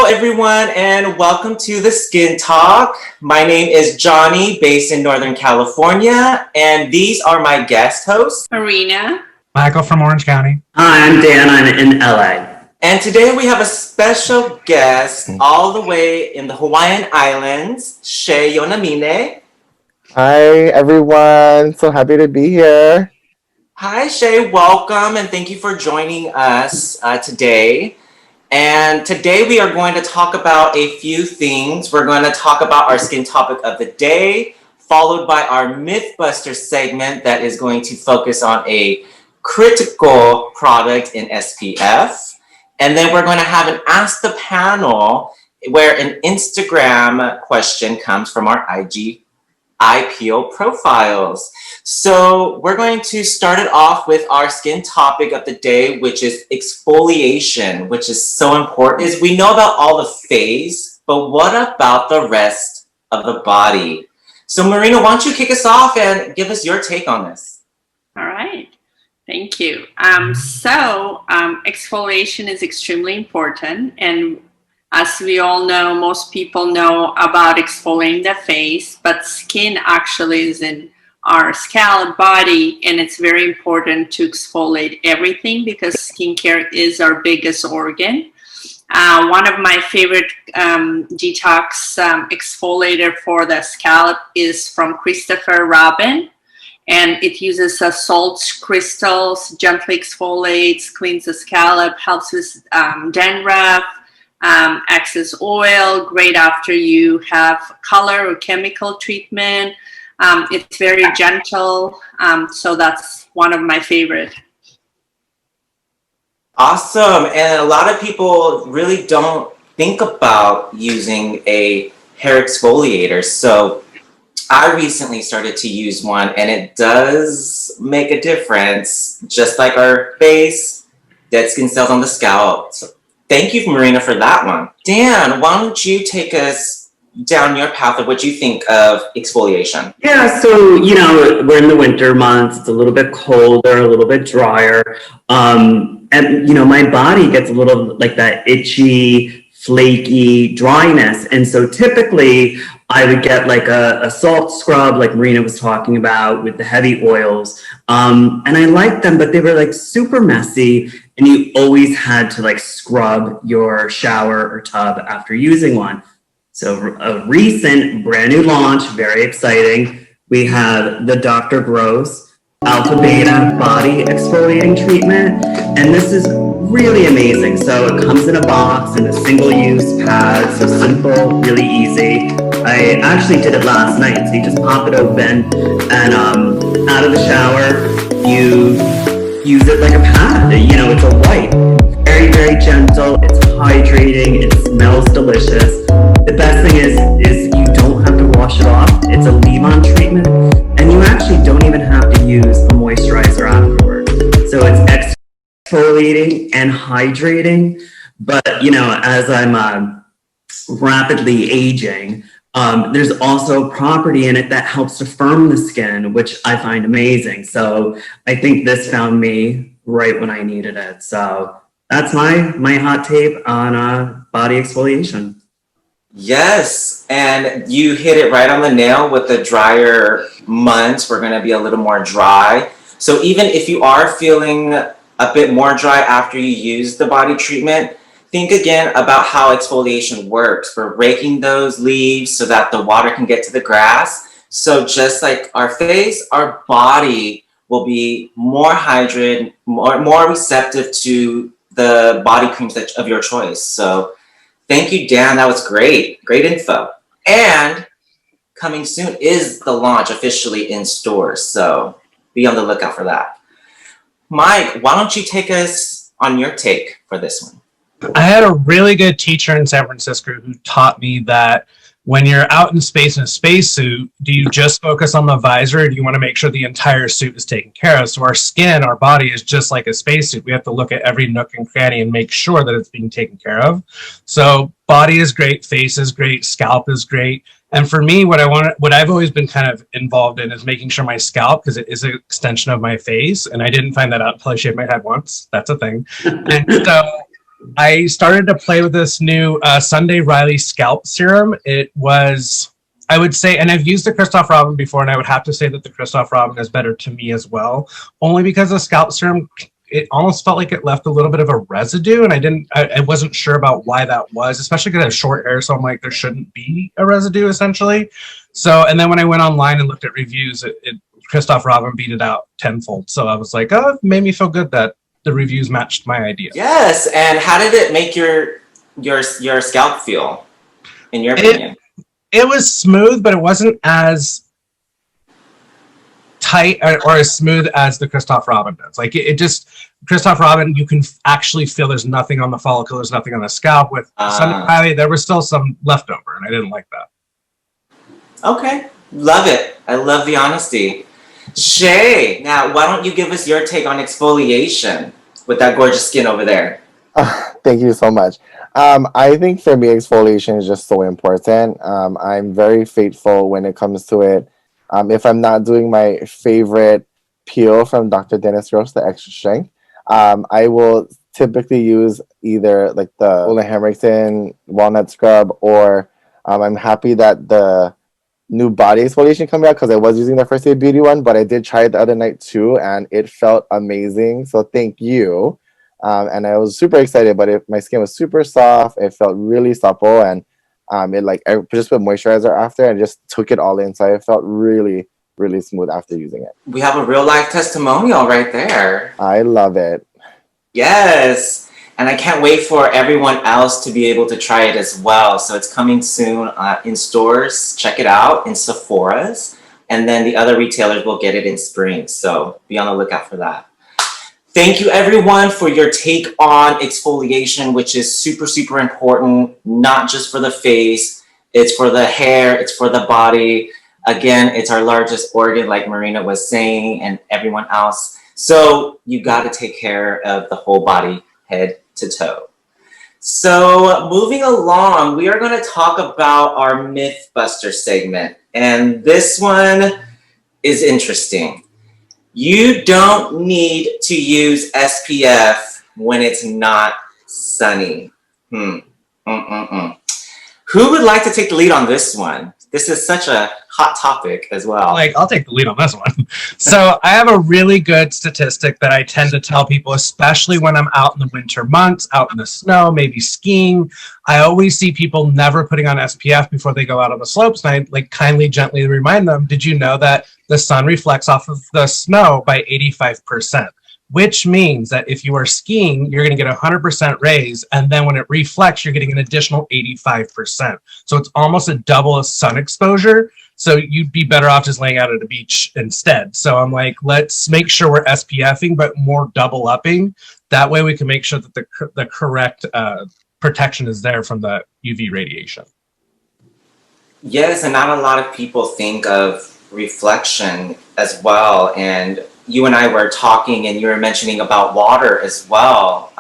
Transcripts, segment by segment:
everyone, and welcome to the Skin Talk. My name is Johnny, based in Northern California, and these are my guest hosts, Marina. Michael from Orange County. Hi, I'm Dan. I'm in LA. And today we have a special guest all the way in the Hawaiian Islands, Shay Yonamine. Hi, everyone. So happy to be here. Hi, Shay. Welcome, and thank you for joining us today. And today we are going to talk about a few things. We're going to talk about our skin topic of the day, followed by our Mythbuster segment that is going to focus on a critical product in SPF. And then we're going to have an Ask the Panel where an Instagram question comes from our IG IPO profiles. So we're going to start it off with our skin topic of the day, which is exfoliation, which is so important. Is we know about all the face, but what about the rest of the body? So Marina, why don't you kick us off and give us your take on this? All right. Thank you. Exfoliation is extremely important. And as we all know, most people know about exfoliating the face, but skin actually is in our scalp, body, and it's very important to exfoliate everything because skincare is our biggest organ. One of my favorite detox exfoliator for the scalp is from Christopher Robin, and it uses salt crystals, gently exfoliates, cleans the scalp, helps with dandruff, excess oil, great after you have color or chemical treatment. It's very gentle, so that's one of my favorite. Awesome. And a lot of people really don't think about using a hair exfoliator. So I recently started to use one, and it does make a difference, just like our face, dead skin cells on the scalp. So thank you, Marina, for that one. Dan, why don't you take us down your path of what you think of exfoliation? Yeah, so, we're in the winter months. It's a little bit colder, a little bit drier. And, my body gets a little like that itchy, flaky dryness. And so typically I would get like a salt scrub, like Marina was talking about, with the heavy oils. And I liked them, but they were like super messy. And you always had to like scrub your shower or tub after using one. So a recent brand new launch, very exciting. We have the Dr. Gross Alpha Beta Body Exfoliating Treatment. And this is really amazing. So it comes in a box in a single-use pad, so simple, really easy. I actually did it last night. So you just pop it open and out of the shower, you use it like a pad. It's a wipe. Very, very gentle. It's hydrating. It smells delicious. The best thing is you don't have to wash it off. It's a leave-on treatment, and you actually don't even have to use a moisturizer afterward. So it's exfoliating and hydrating. But as I'm rapidly aging, there's also a property in it that helps to firm the skin, which I find amazing. So I think this found me right when I needed it. So that's my hot take on body exfoliation. Yes, and you hit it right on the nail. With the drier months, we're going to be a little more dry. So even if you are feeling a bit more dry after you use the body treatment, think again about how exfoliation works. We're raking those leaves so that the water can get to the grass. So just like our face, our body will be more hydrated, more receptive to the body creams of your choice. So thank you, Dan. That was great. Great info. And coming soon is the launch officially in stores. So be on the lookout for that. Mike, why don't you take us on your take for this one? I had a really good teacher in San Francisco who taught me that when you're out in space in a spacesuit, do you just focus on the visor, or do you want to make sure the entire suit is taken care of? So our skin, our body is just like a spacesuit. We have to look at every nook and cranny and make sure that it's being taken care of. So body is great, face is great, scalp is great. And for me, what I've always been kind of involved in is making sure my scalp, because it is an extension of my face, and I didn't find that out until I shaved my head once. That's a thing. And so I started to play with this new Sunday Riley scalp serum. It was, I would say, and I've used the Christoph Robin before, and I would have to say that the Christoph Robin is better to me as well, only because the scalp serum, it almost felt like it left a little bit of a residue, and I wasn't sure about why that was, especially because I have short hair, so I'm like, there shouldn't be a residue, essentially. So, and then when I went online and looked at reviews, Christoph Robin beat it out tenfold. So I was like, oh, it made me feel good that the reviews matched my idea. Yes, and how did it make your scalp feel, in your opinion? It was smooth, but it wasn't as tight or as smooth as the Christoph Robin does. Like it just, Christoph Robin, you can actually feel there's nothing on the follicle, there's nothing on the scalp. With Sunday Riley, there was still some leftover, and I didn't like that. Okay, love it. I love the honesty. Shay, now why don't you give us your take on exfoliation with that gorgeous skin over there? Thank you so much. I think for me, exfoliation is just so important. I'm very faithful when it comes to it. If I'm not doing my favorite peel from Dr. Dennis Gross, the extra strength, I will typically use either like the Ole Henriksen walnut scrub, or I'm happy that the new body exfoliation coming out, because I was using the First Aid Beauty one, but I did try it the other night too, and it felt amazing. So thank you. And I was super excited, but my skin was super soft. It felt really supple, and it like I just put moisturizer after and just took it all in. So I felt really, really smooth after using it. We have a real life testimonial right there. I love it. Yes, and I can't wait for everyone else to be able to try it as well. So it's coming soon in stores. Check it out in Sephora's, and then the other retailers will get it in spring. So be on the lookout for that. Thank you everyone for your take on exfoliation, which is super, super important, not just for the face, it's for the hair, it's for the body. Again, it's our largest organ, like Marina was saying, and everyone else. So you gotta take care of the whole body, head to toe. So moving along, we are gonna talk about our Mythbuster segment. And this one is interesting. You don't need to use SPF when it's not sunny. Who would like to take the lead on this one? This is such a hot topic as well. Like, I'll take the lead on this one. So I have a really good statistic that I tend to tell people, especially when I'm out in the winter months, out in the snow, maybe skiing. I always see people never putting on SPF before they go out on the slopes. And I like kindly, gently remind them, did you know that the sun reflects off of the snow by 85%? Which means that if you are skiing, you're going to get 100% raise, and then when it reflects, you're getting an additional 85%. So it's almost a double sun exposure. So you'd be better off just laying out at a beach instead. So I'm like, let's make sure we're SPFing, but more double upping. That way we can make sure that the correct protection is there from the UV radiation. Yes, and not a lot of people think of reflection as well. And you and I were talking, and you were mentioning about water as well.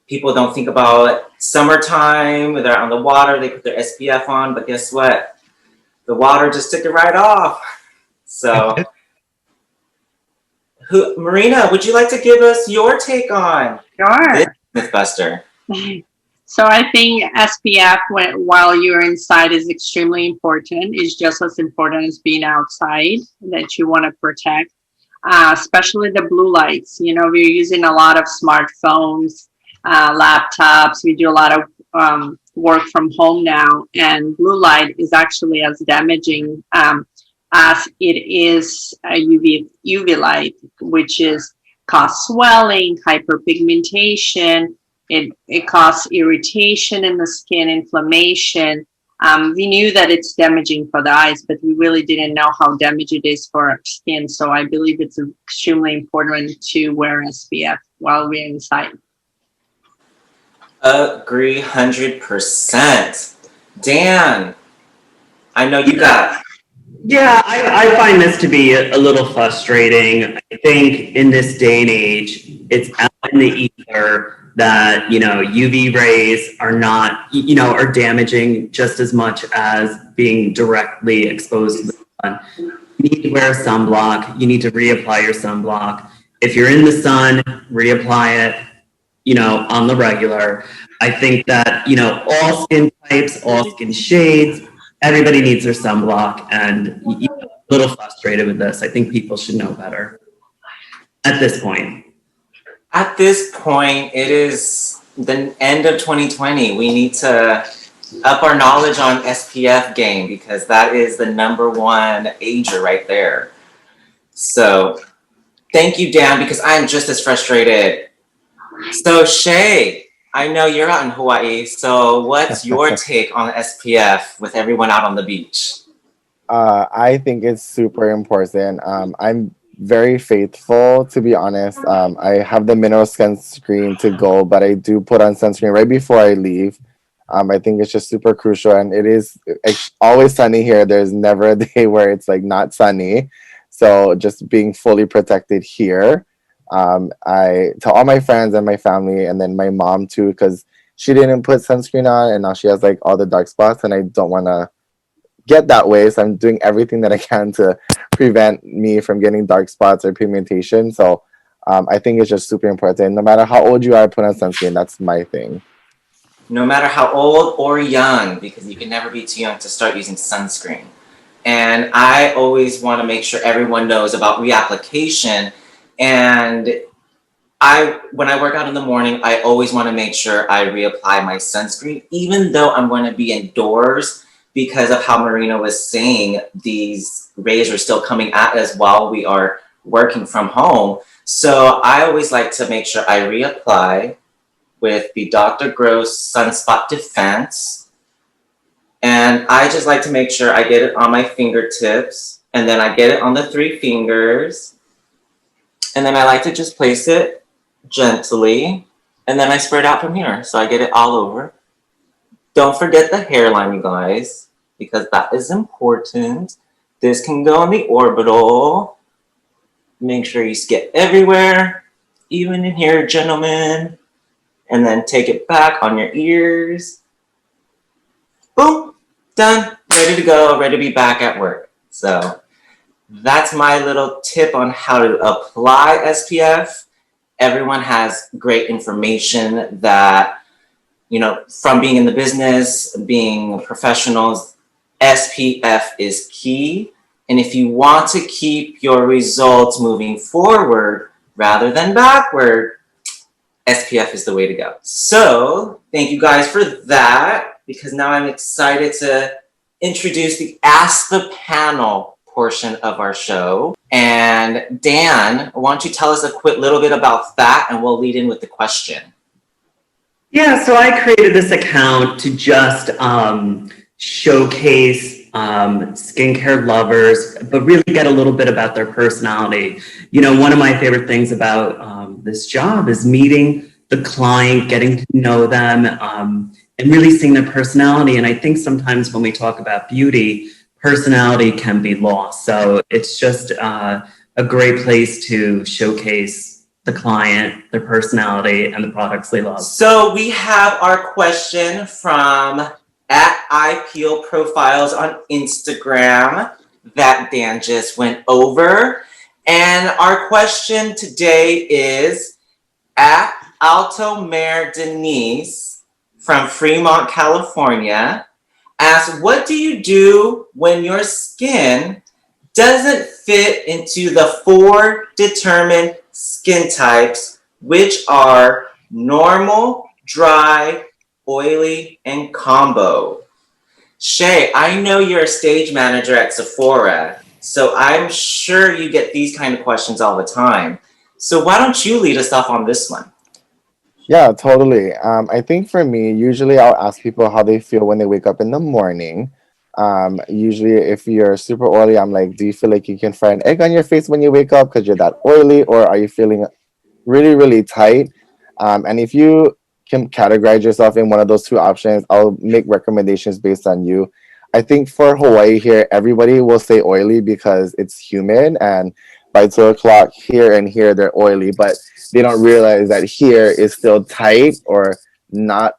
People don't think about summertime, they're on the water, they put their SPF on, but guess what? The water just took it right off. So, Marina, would you like to give us your take on this Mythbuster? So I think SPF while you're inside is extremely important. It's just as important as being outside that you want to protect. Especially the blue lights. You know, we're using a lot of smartphones, laptops. We do a lot of work from home now, and blue light is actually as damaging as it is a UV light, which is cause swelling, hyperpigmentation. It causes irritation in the skin, inflammation. We knew that it's damaging for the eyes, but we really didn't know how damaging it is for our skin. So I believe it's extremely important to wear SPF while we're inside. Agree 100%. Dan, I know you got... Yeah, I find this to be a little frustrating. I think in this day and age, it's out in the ether that, you know, UV rays are not, you know, are damaging just as much as being directly exposed to the sun. You need to wear a sunblock. You need to reapply your sunblock. If you're in the sun, reapply it. on the regular. I think that, all skin types, all skin shades, everybody needs their sunblock. And a little frustrated with this. I think people should know better at this point. At this point, it is the end of 2020. We need to up our knowledge on SPF game because that is the #1 ager right there. So thank you, Dan, because I'm just as frustrated. So Shay, I know you're out in Hawaii. So what's your take on SPF with everyone out on the beach? I think it's super important. I'm very faithful, to be honest. I have the mineral sunscreen to go, but I do put on sunscreen right before I leave. I think it's just super crucial, and it's always sunny here. There's never a day where it's like not sunny. So just being fully protected here. I tell all my friends and my family, and then my mom too, because she didn't put sunscreen on, and now she has like all the dark spots, and I don't want to get that way. So I'm doing everything that I can to prevent me from getting dark spots or pigmentation. So I think it's just super important. No matter how old you are, put on sunscreen. That's my thing. No matter how old or young, because you can never be too young to start using sunscreen. And I always want to make sure everyone knows about reapplication. And when I work out in the morning, I always want to make sure I reapply my sunscreen, even though I'm going to be indoors, because of how Marina was saying, these rays are still coming at us while we are working from home. So I always like to make sure I reapply with the Dr. Gross Sunspot Defense. And I just like to make sure I get it on my fingertips, and then I get it on the 3 fingers. And then I like to just place it gently, and then I spread out from here. So I get it all over. Don't forget the hairline, you guys, because that is important. This can go on the orbital. Make sure you get everywhere, even in here, gentlemen. And then take it back on your ears. Boom, done, ready to go, ready to be back at work. So that's my little tip on how to apply SPF. Everyone has great information that, from being in the business, being professionals, SPF is key. And if you want to keep your results moving forward rather than backward, SPF is the way to go. So thank you guys for that, because now I'm excited to introduce the Ask the Panel portion of our show. And Dan, why don't you tell us a quick little bit about that, and we'll lead in with the question. Yeah, so I created this account to just showcase skincare lovers, but really get a little bit about their personality. One of my favorite things about this job is meeting the client, getting to know them, and really seeing their personality. And I think sometimes when we talk about beauty, personality can be lost. So it's just a great place to showcase the client, their personality, and the products they love. So we have our question from @IPEAL Profiles on Instagram that Dan just went over. And our question today is Alto Mare Denise from Fremont, California asks, what do you do when your skin doesn't fit into the 4 determined skin types, which are normal, dry, oily, and combo? Shay, I know you're a stage manager at Sephora, so I'm sure you get these kind of questions all the time. So why don't you lead us off on this one? Yeah, totally. I think for me, usually I'll ask people how they feel when they wake up in the morning. Usually, if you're super oily, I'm like, do you feel like you can fry an egg on your face when you wake up because you're that oily, or are you feeling really, really tight? And if you can categorize yourself in one of those 2 options, I'll make recommendations based on you. I think for Hawaii here, everybody will say oily because it's humid, and by 2 o'clock here and here, they're oily, but they don't realize that here is still tight or not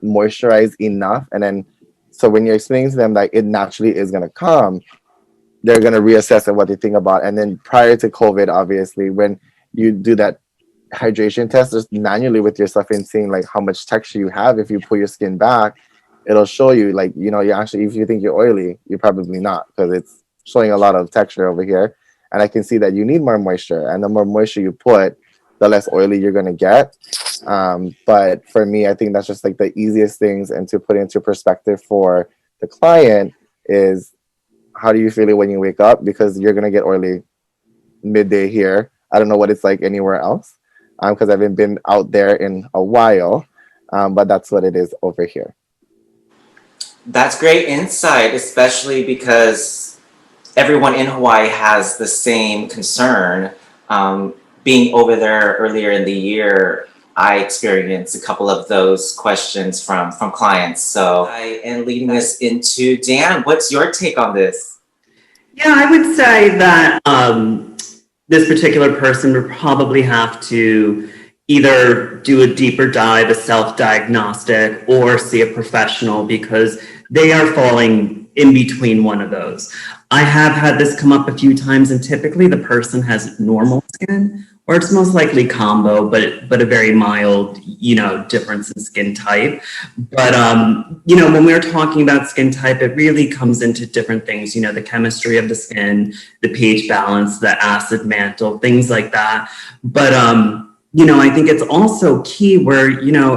moisturized enough. And then, so when you're explaining to them that it naturally is going to come, they're going to reassess what they think about. And then prior to COVID, obviously, when you do that hydration test just manually with yourself and seeing like how much texture you have. If you pull your skin back, it'll show you like, you know, you actually, if you think you're oily, you're probably not, because it's showing a lot of texture over here. And I can see that you need more moisture, and the more moisture you put, the less oily you're going to get. But for me, I think that's just like the easiest things, and to put into perspective for the client is, how do you feel it when you wake up? Because you're going to get oily midday here. I don't know what it's like anywhere else, because I haven't been out there in a while, but that's what it is over here. That's great insight, especially because everyone in Hawaii has the same concern. Being over there earlier in the year, I experienced a couple of those questions from clients. So, and leading us into Dan, what's your take on this? Yeah, I would say that this particular person would probably have to either do a deeper dive, a self-diagnostic, or see a professional, because they are falling in between one of those. I have had this come up a few times, and typically the person has normal skin, or it's most likely combo, but a very mild, difference in skin type. But, when we're talking about skin type, it really comes into different things, the chemistry of the skin, the pH balance, the acid mantle, things like that. But, I think it's also key where,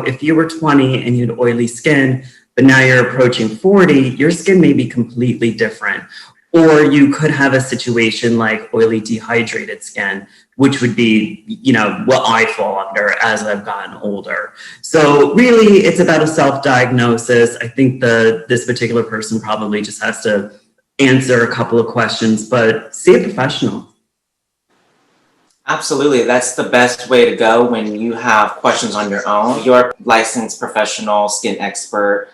if you were 20 and you had oily skin, but now you're approaching 40, your skin may be completely different. Or you could have a situation like oily dehydrated skin, which would be, what I fall under as I've gotten older. So really, it's about a self-diagnosis. I think this particular person probably just has to answer a couple of questions, but see a professional. Absolutely. That's the best way to go when you have questions on your own. You're a licensed professional skin expert.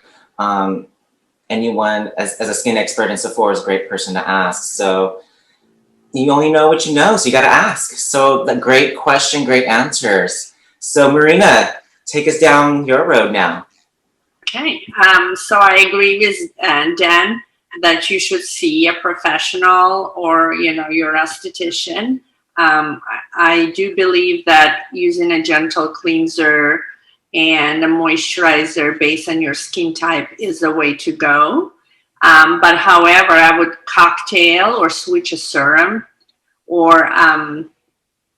Anyone as a skin expert in Sephora is a great person to ask. So you only know what you know, so you got to ask. So the great question, great answers. So Marina, take us down your road now. Okay. So I agree with Dan that you should see a professional or, your esthetician. I do believe that using a gentle cleanser and a moisturizer based on your skin type is the way to go. But however, I would cocktail or switch a serum or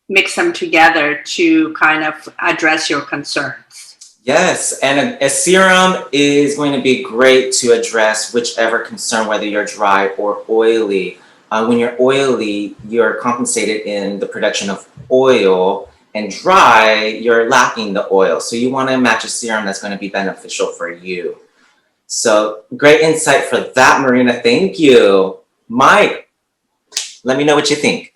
mix them together to kind of address your concerns. Yes, and a serum is going to be great to address whichever concern, whether you're dry or oily. When you're oily, you're compensated in the production of oil, and dry, you're lacking the oil. So you want to match a serum that's going to be beneficial for you. So great insight for that, Marina. Thank you. Mike, let me know what you think.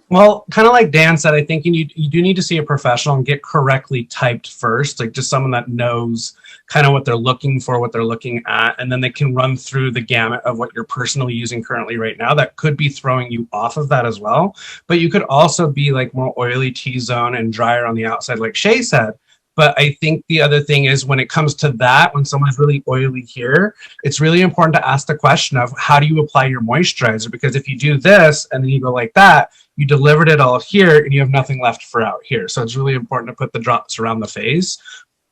Well, kind of like Dan said, I think you do need to see a professional and get correctly typed first, like just someone that knows kind of what they're looking for, what they're looking at, and then they can run through the gamut of what you're personally using currently right now. That could be throwing you off of that as well. But you could also be like more oily T-zone and drier on the outside, like Shay said. But I think the other thing is when it comes to that, when someone's really oily here, it's really important to ask the question of how do you apply your moisturizer? Because if you do this and then you go like that, you delivered it all here and you have nothing left for out here. So it's really important to put the drops around the face.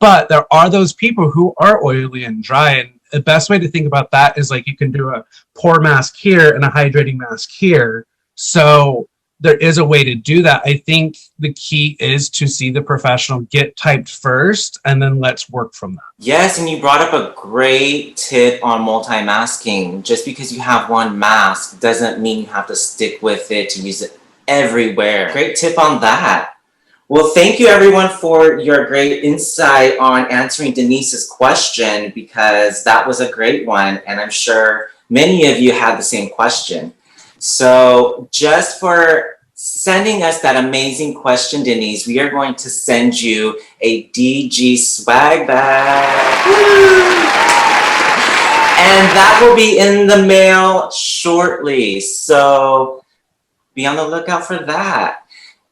But there are those people who are oily and dry. And the best way to think about that is like you can do a pore mask here and a hydrating mask here. So there is a way to do that. I think the key is to see the professional, get typed first, and then let's work from that. Yes, and you brought up a great tip on multi-masking. Just because you have one mask doesn't mean you have to stick with it to use it everywhere. Great tip on that. Well, thank you everyone for your great insight on answering Denise's question, because that was a great one, and I'm sure many of you had the same question. So just for sending us that amazing question, Denise, we are going to send you a DG swag bag. And that will be in the mail shortly. So be on the lookout for that.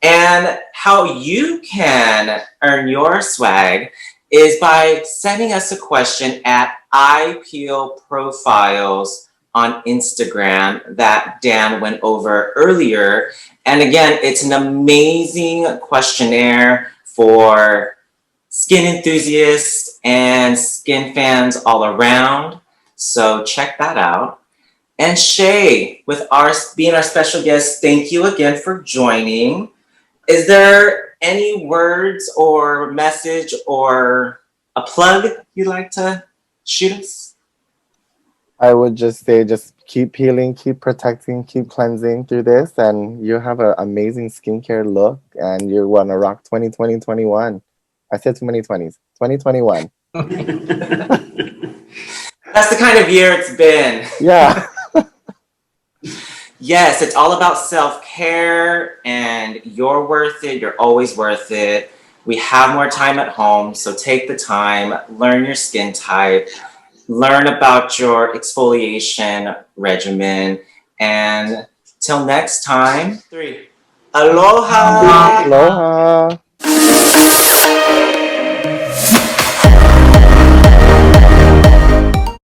And how you can earn your swag is by sending us a question at iPeelProfiles on Instagram that Dan went over earlier. And again, it's an amazing questionnaire for skin enthusiasts and skin fans all around. So check that out. And Shay, with our being our special guest, thank you again for joining. Is there any words or message or a plug you'd like to shoot us? I would just say, just keep healing, keep protecting, keep cleansing through this, and you have an amazing skincare look, and you want to rock 2020, 21. I said too many 20s. 2021. That's the kind of year it's been. Yeah. Yes, it's all about self-care, and you're worth it. You're always worth it. We have more time at home, so take the time, learn your skin type, learn about your exfoliation regimen, and till next time, 3. Aloha! Aloha.